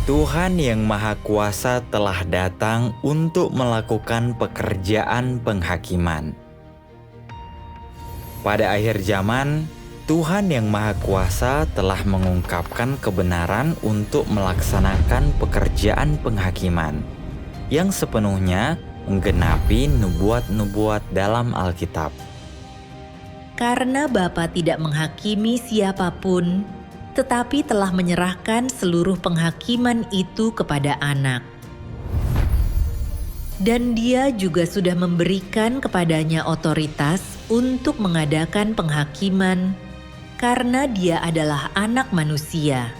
Tuhan yang Maha Kuasa telah datang untuk melakukan pekerjaan penghakiman. Pada akhir zaman, Tuhan yang Maha Kuasa telah mengungkapkan kebenaran untuk melaksanakan pekerjaan penghakiman yang sepenuhnya menggenapi nubuat-nubuat dalam Alkitab. Karena Bapa tidak menghakimi siapapun, tetapi telah menyerahkan seluruh penghakiman itu kepada Anak. Dan Dia juga sudah memberikan kepadanya otoritas untuk mengadakan penghakiman, karena Dia adalah Anak Manusia.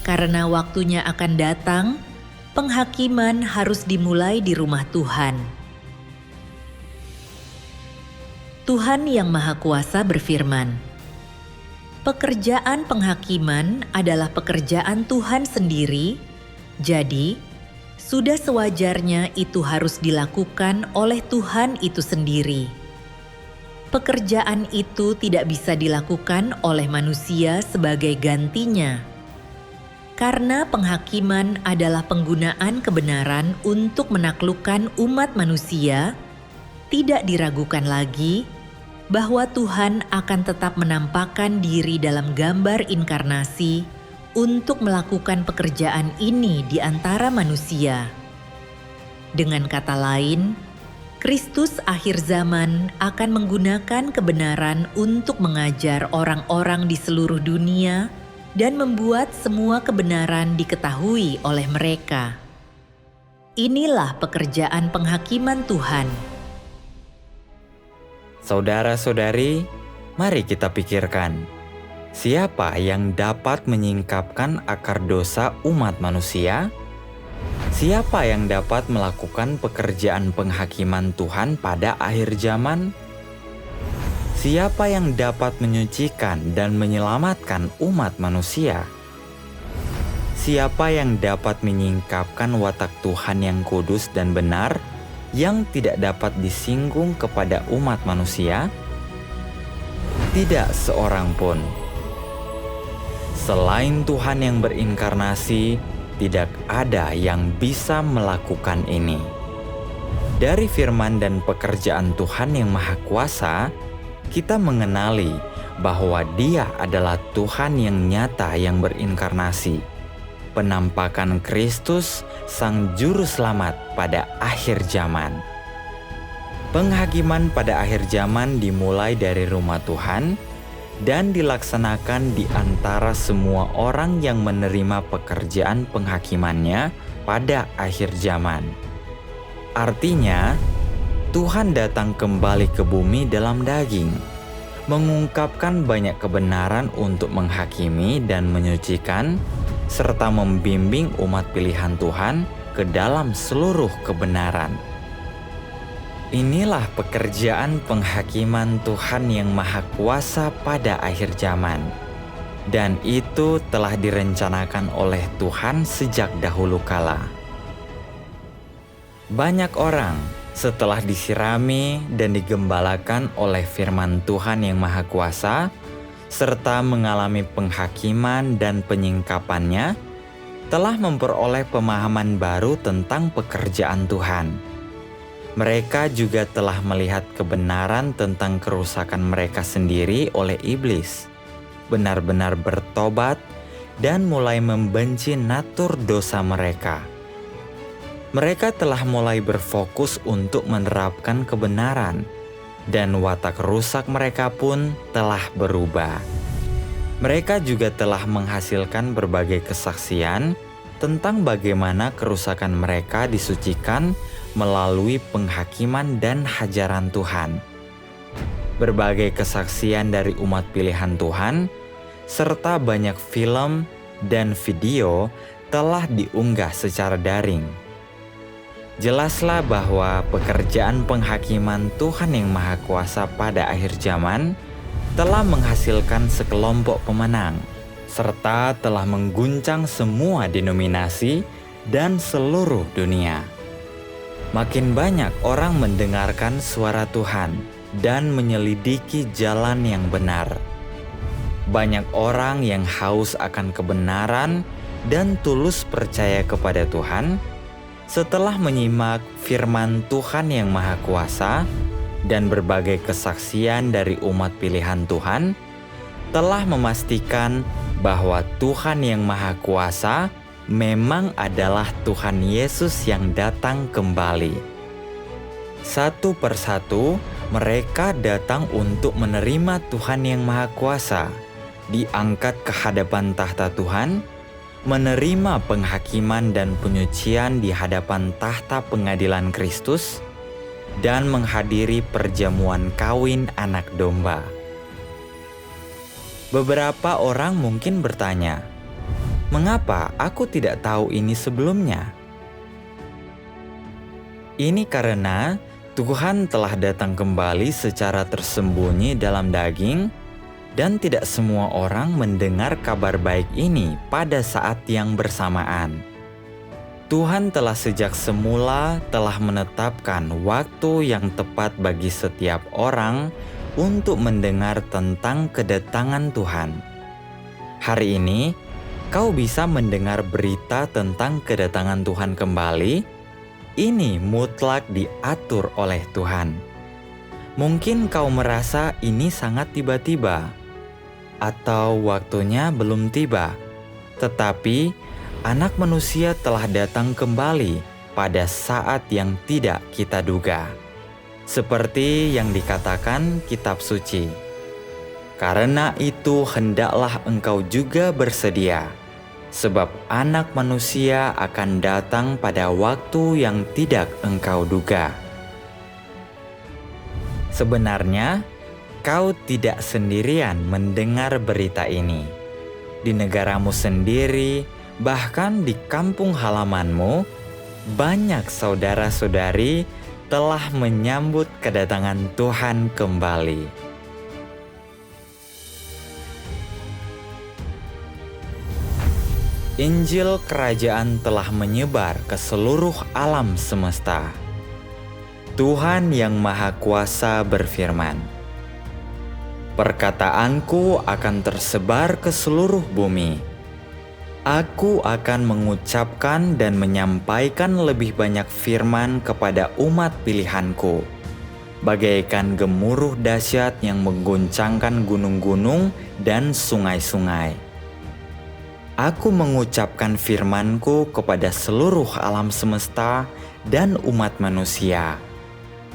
Karena waktunya akan datang, penghakiman harus dimulai di rumah Tuhan. Tuhan yang Maha Kuasa berfirman, "Pekerjaan penghakiman adalah pekerjaan Tuhan sendiri, jadi sudah sewajarnya itu harus dilakukan oleh Tuhan itu sendiri. Pekerjaan itu tidak bisa dilakukan oleh manusia sebagai gantinya, karena penghakiman adalah penggunaan kebenaran untuk menaklukkan umat manusia. Tidak diragukan lagi bahwa Tuhan akan tetap menampakkan diri dalam gambar inkarnasi untuk melakukan pekerjaan ini di antara manusia. Dengan kata lain, Kristus akhir zaman akan menggunakan kebenaran untuk mengajar orang-orang di seluruh dunia dan membuat semua kebenaran diketahui oleh mereka. Inilah pekerjaan penghakiman Tuhan." Saudara-saudari, mari kita pikirkan, siapa yang dapat menyingkapkan akar dosa umat manusia? Siapa yang dapat melakukan pekerjaan penghakiman Tuhan pada akhir zaman? Siapa yang dapat menyucikan dan menyelamatkan umat manusia? Siapa yang dapat menyingkapkan watak Tuhan yang kudus dan benar, yang tidak dapat disinggung kepada umat manusia? Tidak seorang pun. Selain Tuhan yang berinkarnasi, tidak ada yang bisa melakukan ini. Dari firman dan pekerjaan Tuhan yang Maha Kuasa, kita mengenali bahwa Dia adalah Tuhan yang nyata yang berinkarnasi, penampakan Kristus, Sang Juru Selamat pada akhir zaman. Penghakiman pada akhir zaman dimulai dari rumah Tuhan dan dilaksanakan di antara semua orang yang menerima pekerjaan penghakimannya pada akhir zaman. Artinya, Tuhan datang kembali ke bumi dalam daging, mengungkapkan banyak kebenaran untuk menghakimi dan menyucikan, serta membimbing umat pilihan Tuhan ke dalam seluruh kebenaran. Inilah pekerjaan penghakiman Tuhan yang Maha Kuasa pada akhir zaman. Dan itu telah direncanakan oleh Tuhan sejak dahulu kala. Banyak orang setelah disirami dan digembalakan oleh firman Tuhan yang Maha Kuasa, serta mengalami penghakiman dan penyingkapannya, telah memperoleh pemahaman baru tentang pekerjaan Tuhan. Mereka juga telah melihat kebenaran tentang kerusakan mereka sendiri oleh iblis, benar-benar bertobat dan mulai membenci natur dosa mereka. Mereka telah mulai berfokus untuk menerapkan kebenaran, dan watak rusak mereka pun telah berubah. Mereka juga telah menghasilkan berbagai kesaksian tentang bagaimana kerusakan mereka disucikan melalui penghakiman dan hajaran Tuhan. Berbagai kesaksian dari umat pilihan Tuhan, serta banyak film dan video telah diunggah secara daring. Jelaslah bahwa pekerjaan penghakiman Tuhan yang Maha Kuasa pada akhir zaman telah menghasilkan sekelompok pemenang, serta telah mengguncang semua denominasi dan seluruh dunia. Makin banyak orang mendengarkan suara Tuhan dan menyelidiki jalan yang benar. Banyak orang yang haus akan kebenaran dan tulus percaya kepada Tuhan, setelah menyimak firman Tuhan yang Maha Kuasa dan berbagai kesaksian dari umat pilihan Tuhan, telah memastikan bahwa Tuhan yang Maha Kuasa memang adalah Tuhan Yesus yang datang kembali. Satu persatu, mereka datang untuk menerima Tuhan yang Maha Kuasa, diangkat ke hadapan tahta Tuhan, menerima penghakiman dan penyucian di hadapan tahta pengadilan Kristus, dan menghadiri perjamuan kawin anak domba. Beberapa orang mungkin bertanya, "Mengapa aku tidak tahu ini sebelumnya?" Ini karena Tuhan telah datang kembali secara tersembunyi dalam daging, dan tidak semua orang mendengar kabar baik ini pada saat yang bersamaan. Tuhan telah sejak semula telah menetapkan waktu yang tepat bagi setiap orang untuk mendengar tentang kedatangan Tuhan. Hari ini, kau bisa mendengar berita tentang kedatangan Tuhan kembali. Ini mutlak diatur oleh Tuhan. Mungkin kau merasa ini sangat tiba-tiba, atau waktunya belum tiba, tetapi Anak Manusia telah datang kembali pada saat yang tidak kita duga. Seperti yang dikatakan kitab suci, "Karena itu hendaklah engkau juga bersedia, sebab Anak Manusia akan datang pada waktu yang tidak engkau duga." Sebenarnya, kau tidak sendirian mendengar berita ini. Di negaramu sendiri, bahkan di kampung halamanmu, banyak saudara-saudari telah menyambut kedatangan Tuhan kembali. Injil Kerajaan telah menyebar ke seluruh alam semesta. Tuhan yang Maha Kuasa berfirman, "Perkataanku akan tersebar ke seluruh bumi. Aku akan mengucapkan dan menyampaikan lebih banyak firman kepada umat pilihanku, bagaikan gemuruh dahsyat yang mengguncangkan gunung-gunung dan sungai-sungai. Aku mengucapkan firmanku kepada seluruh alam semesta dan umat manusia.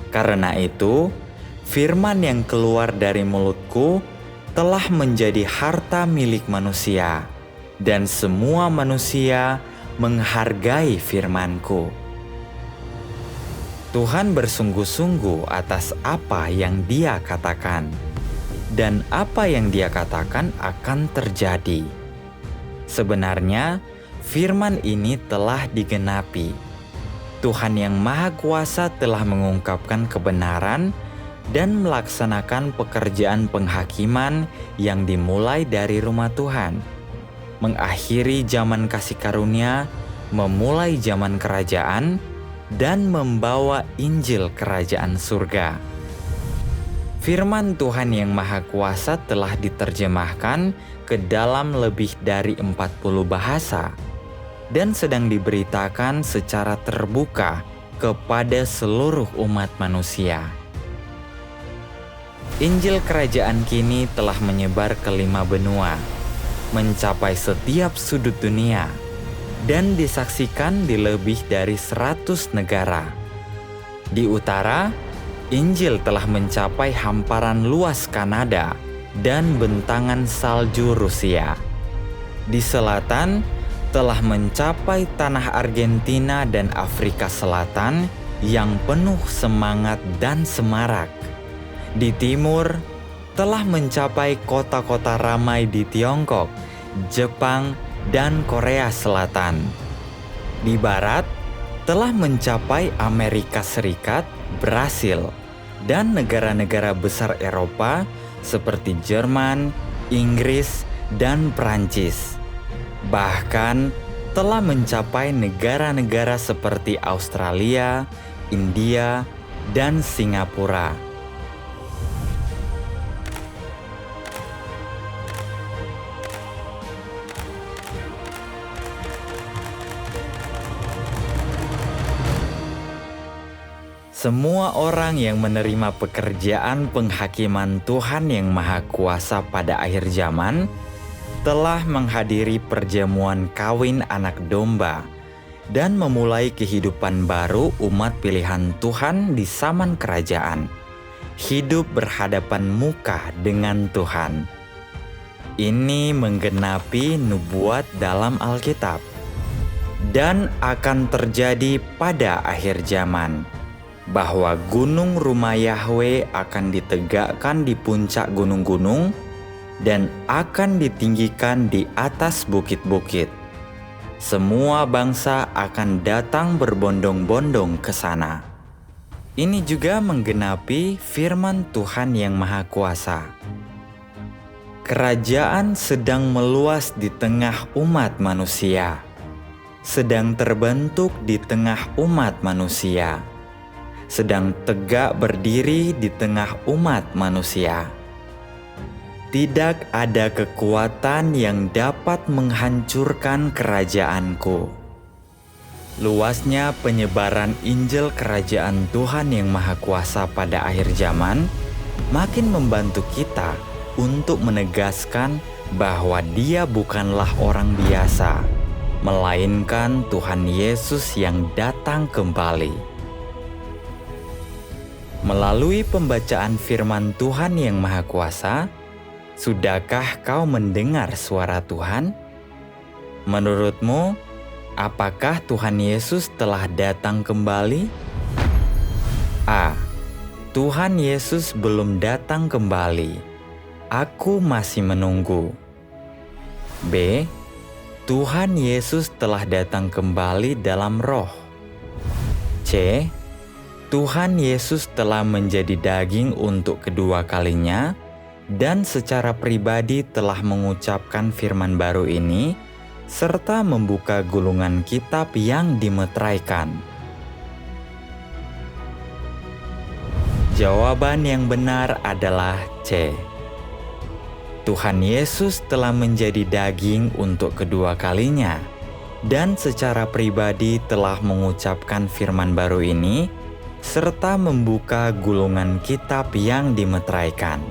Karena itu, firman yang keluar dari mulutku telah menjadi harta milik manusia, dan semua manusia menghargai firmanku." Tuhan bersungguh-sungguh atas apa yang Dia katakan, dan apa yang Dia katakan akan terjadi. Sebenarnya, firman ini telah digenapi. Tuhan yang Maha Kuasa telah mengungkapkan kebenaran dan melaksanakan pekerjaan penghakiman yang dimulai dari rumah Tuhan, mengakhiri zaman kasih karunia, memulai zaman kerajaan, dan membawa Injil Kerajaan Surga. Firman Tuhan yang Maha Kuasa telah diterjemahkan ke dalam lebih dari 40 bahasa dan sedang diberitakan secara terbuka kepada seluruh umat manusia. Injil Kerajaan kini telah menyebar ke 5 benua, mencapai setiap sudut dunia, dan disaksikan di lebih dari 100 negara. Di utara, Injil telah mencapai hamparan luas Kanada dan bentangan salju Rusia. Di selatan, telah mencapai tanah Argentina dan Afrika Selatan yang penuh semangat dan semarak. Di timur, telah mencapai kota-kota ramai di Tiongkok, Jepang, dan Korea Selatan. Di barat, telah mencapai Amerika Serikat, Brasil, dan negara-negara besar Eropa seperti Jerman, Inggris, dan Prancis. Bahkan telah mencapai negara-negara seperti Australia, India, dan Singapura. Semua orang yang menerima pekerjaan penghakiman Tuhan yang Maha Kuasa pada akhir zaman telah menghadiri perjamuan kawin anak domba dan memulai kehidupan baru umat pilihan Tuhan di zaman kerajaan, hidup berhadapan muka dengan Tuhan. Ini menggenapi nubuat dalam Alkitab dan akan terjadi pada akhir zaman, bahwa gunung rumah Yahwe akan ditegakkan di puncak gunung-gunung dan akan ditinggikan di atas bukit-bukit. Semua bangsa akan datang berbondong-bondong ke sana. Ini juga menggenapi firman Tuhan yang Maha Kuasa. Kerajaan sedang meluas di tengah umat manusia, sedang terbentuk di tengah umat manusia, sedang tegak berdiri di tengah umat manusia. Tidak ada kekuatan yang dapat menghancurkan kerajaanku. Luasnya penyebaran Injil Kerajaan Tuhan yang Maha Kuasa pada akhir zaman makin membantu kita untuk menegaskan bahwa Dia bukanlah orang biasa, melainkan Tuhan Yesus yang datang kembali. Melalui pembacaan firman Tuhan yang Maha Kuasa, sudahkah kau mendengar suara Tuhan? Menurutmu, apakah Tuhan Yesus telah datang kembali? A. Tuhan Yesus belum datang kembali. Aku masih menunggu. B. Tuhan Yesus telah datang kembali dalam roh. C. Tuhan Yesus telah menjadi daging untuk kedua kalinya dan secara pribadi telah mengucapkan firman baru ini serta membuka gulungan kitab yang dimeteraikan. Jawaban yang benar adalah C. Tuhan Yesus telah menjadi daging untuk kedua kalinya dan secara pribadi telah mengucapkan firman baru ini serta membuka gulungan kitab yang dimeteraikan.